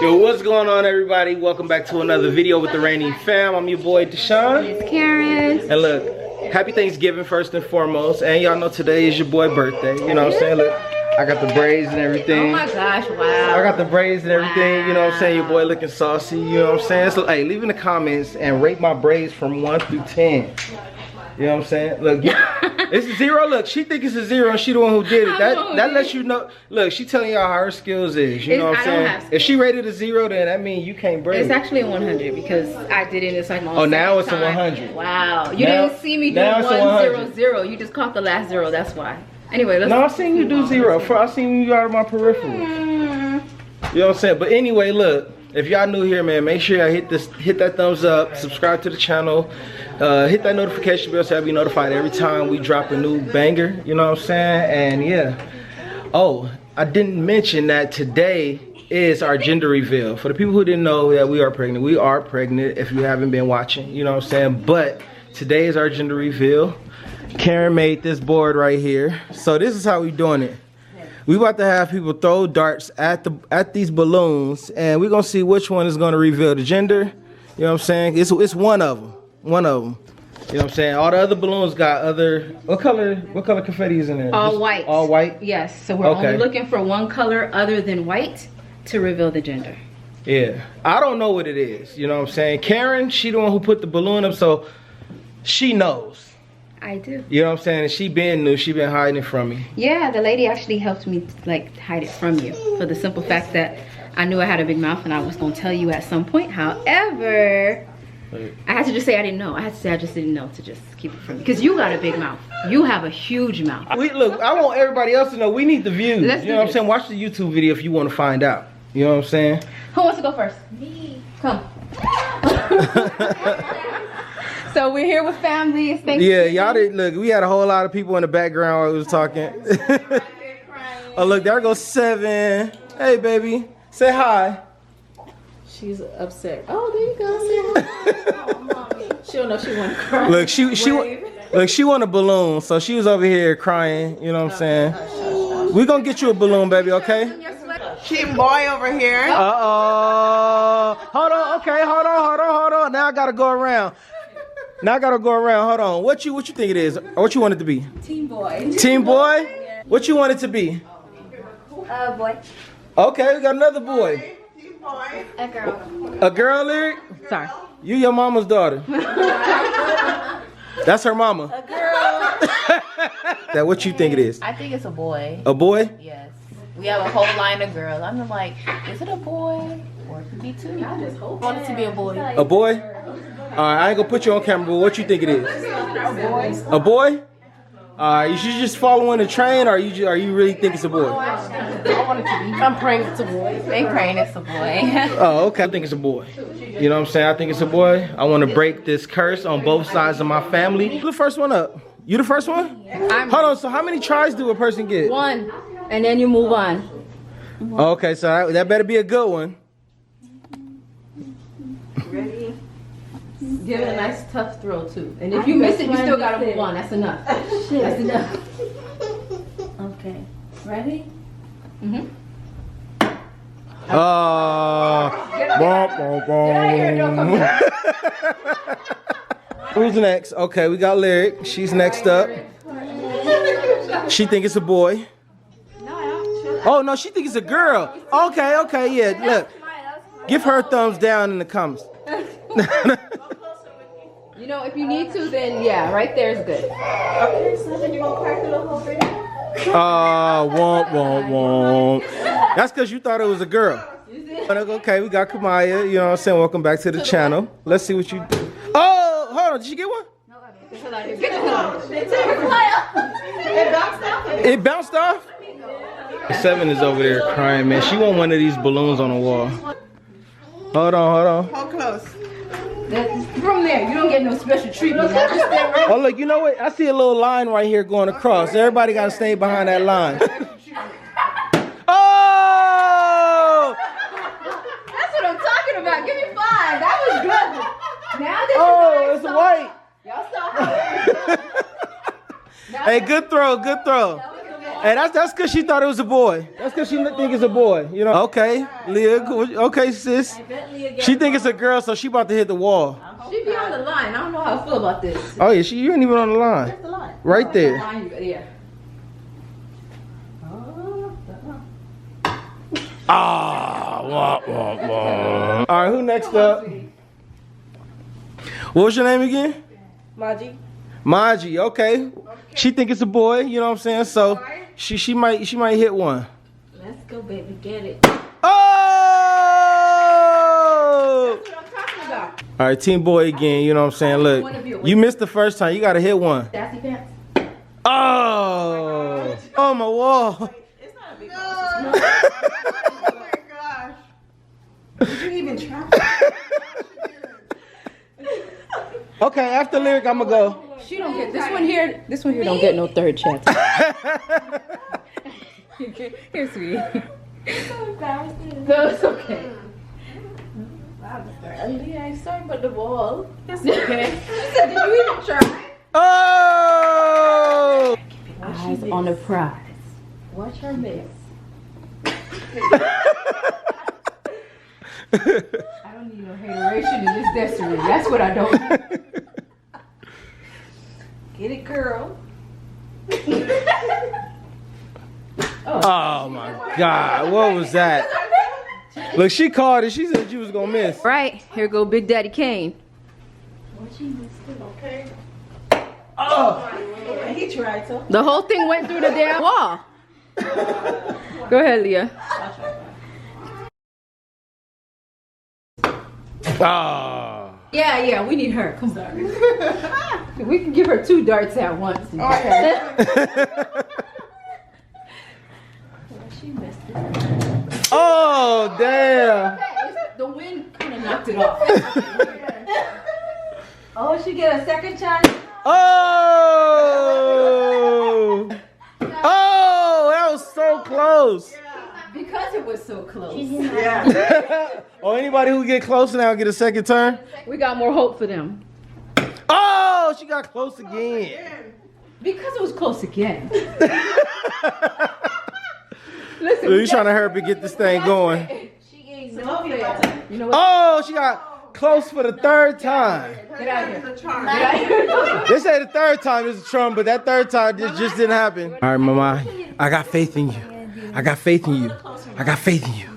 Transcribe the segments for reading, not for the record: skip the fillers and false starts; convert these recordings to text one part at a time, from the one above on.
Yo, what's going on, everybody? Welcome back to another video with the Rainey fam. I'm your boy Deshaun. It's Karen. And look, happy Thanksgiving first and foremost. And y'all know today is your boy birthday. You know what I'm saying? Look, I got the braids and everything. Oh my gosh, wow. I got the braids and everything. Wow. You know what I'm saying? Your boy looking saucy. You know what I'm saying? So, hey, leave in the comments and rate my braids from 1 through 10. You know what I'm saying? Look, it's a 0. Look, she think it's a 0 and she the one who did it. That lets you know. Look, she telling y'all how her skills is. You know what I'm saying? If she rated a 0, then that means you can't braid. It's actually a 100 because I did it. It's like my own. Oh, now it's time. a 100. Wow. You didn't see me do 100. You just caught the last 0. That's why. Anyway, let's. No, I seen you do 0. I seen you out of my peripheral. You know what I'm saying? But anyway, look. If y'all new here, man, make sure y'all hit that thumbs up, subscribe to the channel, hit that notification bell so y'all be notified every time we drop a new banger. You know what I'm saying? And yeah. Oh, I didn't mention that today is our gender reveal. For the people who didn't know that we are pregnant if you haven't been watching. You know what I'm saying? But today is our gender reveal. Karen made this board right here. So this is how we doing it. We about to have people throw darts at these balloons, and we're gonna see which one is gonna reveal the gender. You know what I'm saying? It's one of them. One of them. You know what I'm saying? All the other balloons got other. What color confetti is in there? All Just white. All white. Yes. So we're only looking for one color other than white to reveal the gender. Yeah. I don't know what it is. You know what I'm saying? Karen, she the one who put the balloon up, so she knows. I do. You know what I'm saying? And she been hiding it from me. Yeah, the lady actually helped me like hide it from you for the simple fact that I knew I had a big mouth and I was gonna tell you at some point. However, I had to just say I didn't know. I had to say I just didn't know to just keep it from you. Because you got a big mouth. You have a huge mouth. Look, I want everybody else to know we need the views. You know what I'm saying? Watch the YouTube video if you want to find out. You know what I'm saying? Who wants to go first? Me. Come. So we're here with family. It's Thanksgiving. Yeah, y'all didn't look. We had a whole lot of people in the background while we was talking. Oh, look, there goes 7. Hey, baby, say hi. She's upset. Oh, there you go. Say hi. Oh, mommy. She don't know she want to cry. Look, she want a balloon, so she was over here crying. You know what I'm saying? We gonna get you a balloon, baby. Okay? Team boy over here. Hold on. Okay, hold on. Now I gotta go around. Hold on. What you think it is? Or what you want it to be? Team boy. Team boy? What you want it to be? Boy. Okay, we got another boy. Team boy. A girl. A girl, Lyric? Sorry. You your mama's daughter. That's her mama. A girl. That what you think it is? I think it's a boy. A boy? Yes. We have a whole line of girls. I'm like, is it a boy? Or it could be 2. I just hope. I want it to be a boy. A boy? Alright, I ain't gonna put you on camera, but what you think it is? A boy? Alright, you should just following the train, or you really think it's a boy? I want it to be. I'm praying it's a boy. They praying it's a boy. Oh, okay. I think it's a boy. You know what I'm saying? I think it's a boy. I want to break this curse on both sides of my family. Who's the first one up? You the first one? Hold on, so how many tries do a person get? 1, and then you move on. Okay, so that better be a good one. Ready? Give it a nice tough throw too. And if you miss it, you still gotta move on. That's enough. That's enough. Okay. Ready? Mm-hmm. Who's next? Okay, we got Lyric. She's next up. She think it's a boy. Oh no, she think it's a girl. Okay, yeah. Look, give her a thumbs down in the comments. You know, if you need to, then yeah, right there is good. Okay, so then you gonna crack the whole video? Womp. That's because you thought it was a girl. Okay, we got Kamaya. You know what I'm saying? Welcome back to the channel. Let's see what you do. Oh, hold on. Did you get one? No, I didn't. It bounced off? 7 is over there crying, man. She want one of these balloons on the wall. Hold on. Hold close. From there, you don't get no special treatment. Oh, look, you know what? I see a little line right here going across. Everybody got to stay behind that line. Oh! That's what I'm talking about. Give me 5. That was good. Now this it's white. Y'all saw how Hey, good throw. that was good. Hey, that's because she thought it was a boy. That's because she think it's a boy. You know. Okay, Leah. Okay, sis. She think it's a girl, so she about to hit the wall. She be on the line. I don't know how I feel about this. Oh yeah, you ain't even on the line. Where's the line? Right there. Yeah. Wah, wah, wah. All right, who next up? What was your name again? Maji. Maji. Okay. She think it's a boy. You know what I'm saying? So she might hit one. Let's go, baby. Get it. Oh! That's what I'm talking about. All right, team boy again. You know what I'm saying? Look, you missed the first time. You gotta hit one. Sassy pants. Oh! Oh my wall. It's not a big one. Oh my gosh. Did you even try? Okay, after lyric, I'ma go. She don't get this one here. This one here don't get no third chance. Here, sweetie. So embarrassing. No, it's okay. I'm sorry about the ball. It's okay. She said, did you even try? Oh! Eyes on the prize. Watch her miss. I don't need no hateration in this destiny. That's what I don't. Get it, girl. Oh my God, what was that? Look, she called it. She said you was gonna miss. Right, here go Big Daddy Kane. Okay. Oh! Okay, he tried to. The whole thing went through the damn wall. Go ahead, Leah. Oh! Yeah, we need her. Come on. We can give her 2 darts at once. Okay. She missed it. Oh, damn! The wind kind of knocked it off. Oh, she get a second chance. Oh! Oh, that was so close. Because it was so close. Yeah. Oh, anybody who get close now get a second turn? We got more hope for them. Oh, she got close again. Because it was close again. Listen, You trying to hurry up and get this thing going. She ain't no fair. You know what? Oh, she got close for the 3rd time. Get out of here. It's a charm. Get out of here. They say the 3rd time is a trump, but that 3rd time just didn't happen. All right, Mama, I got faith in you. I got faith in you. I got faith in you.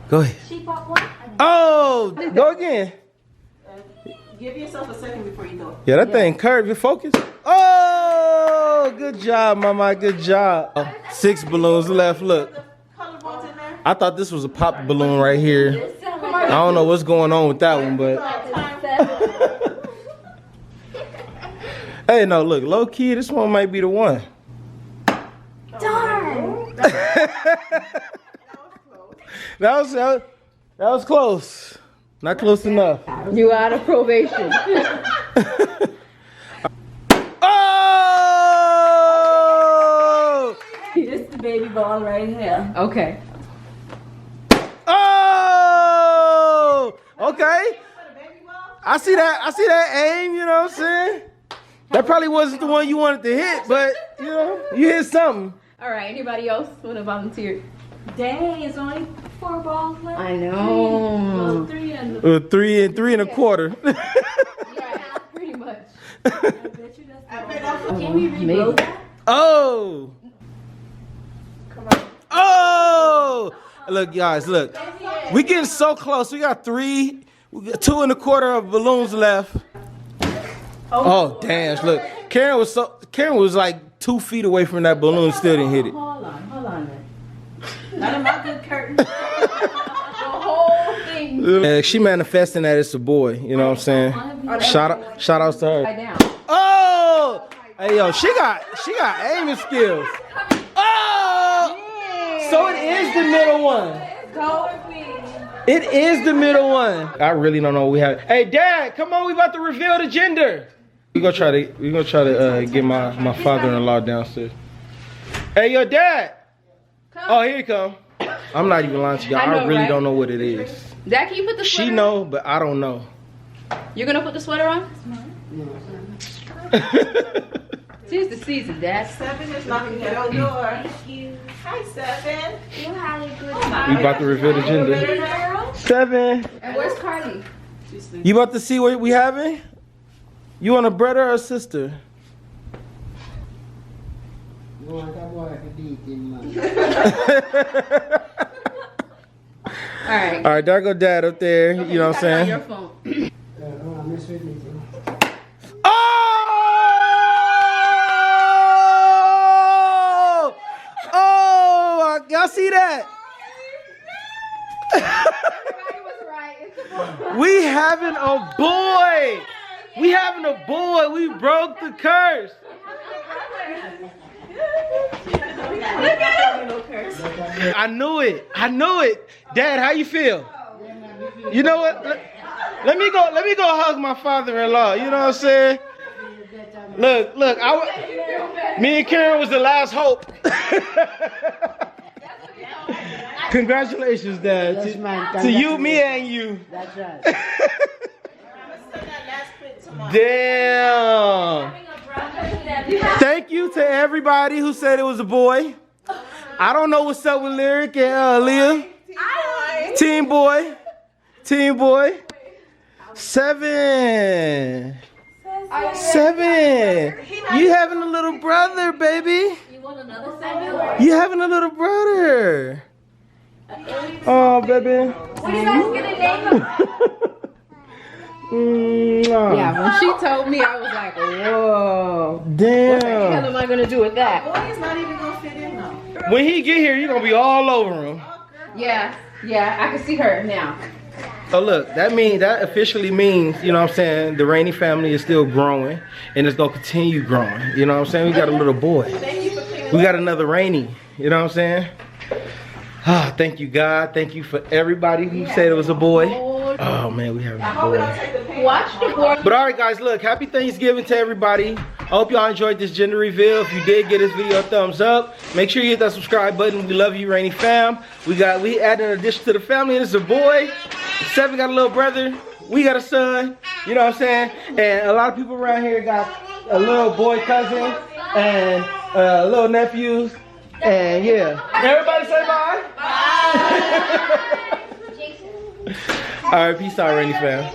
Go ahead. She bought one. Oh, go again. Give yourself a second before you go. Yeah, that thing curved. You focus. Oh, good job, Mama. Good job. 6 balloons left. Look, Color balls in there. I thought this was a pop balloon right here. I don't know what's going on with that one, but. Hey, no, look, low key, this one might be the one. Darn. That was close. Not close enough. You out of probation. Oh! This the baby ball right here. Okay. Oh! Okay. I see that aim, you know what I'm saying? That probably wasn't the one you wanted to hit, but you know, you hit something. All right. Anybody else want to volunteer? Dang, it's only 4 balls left. I know. Well, 3 and the 3 and 3 1/4. Yeah, pretty much. I bet you that's Can we Maybe. reload that? Oh! Oh! Look, guys, look. We getting so close. We got 2 1/4 of balloons left. Oh, damn! Look, Karen was like 2 feet away from that balloon, still didn't hit it. Hold on man. None of my good curtains. The whole thing. She manifesting that it's a boy. You know what I'm saying? Shout outs to her. Right down. Oh! Hey yo, she got aiming skills. Oh! So it is the middle one. Go queen. It is the middle one. I really don't know what we have. Hey Dad, come on, we about to reveal the gender. We gonna try to get my father-in-law downstairs. Hey yo, Dad. Oh, here you come. I'm not even lying to y'all. I know, I really right? don't know what it is. Dad, can you put the sweater She on? know, but I don't know. You're gonna put the sweater on? 'tis the season, Dad. 7 is knocking at our door. Thank you. Hi, 7. You had a good We about to reveal the gender. 7. And where's Carly? You about to see what we having? You want a brother or a sister? Alright. All right, there go Dad up there. You know what I'm saying? Your phone. Oh! Oh! Y'all see that? We having a boy. We having a boy. We broke the curse. I knew it. I knew it. Dad, how you feel? You know what? Let me go hug my father-in-law. You know what I'm saying? Look, me and Karen was the last hope. Congratulations, Dad. To you, me, and you. That's right. Damn. Thank you to everybody who said it was a boy. I don't know what's up with Lyric and Leah. Team boy. 7. 7. You having a little brother, baby. You want another 7? You having a little brother. Oh, baby. What are you guys gonna name him? Yeah, when she told me, I was like, whoa. What the hell Damn. am I gonna do with that? Boy is not even gonna fit in though. When he get here, you're gonna be all over him. Yeah, I can see her now. So look, that officially means, you know what I'm saying, the Rainey family is still growing and it's gonna continue growing. You know what I'm saying? We got a little boy. We got another Rainey. You know what I'm saying? Ah, thank you, God. Thank you for everybody who said it was a boy. Oh man, we have a boy. Watch the board. But all right, guys, look, happy Thanksgiving to everybody. I hope y'all enjoyed this gender reveal. If you did, give this video a thumbs up. Make sure you hit that subscribe button. We love you, Rainey fam. We added an addition to the family, and it's a boy. 7 got a little brother. We got a son. You know what I'm saying? And a lot of people around here got a little boy cousin and little nephews. And yeah, everybody say bye. Bye. All right, peace out, Rainey fam.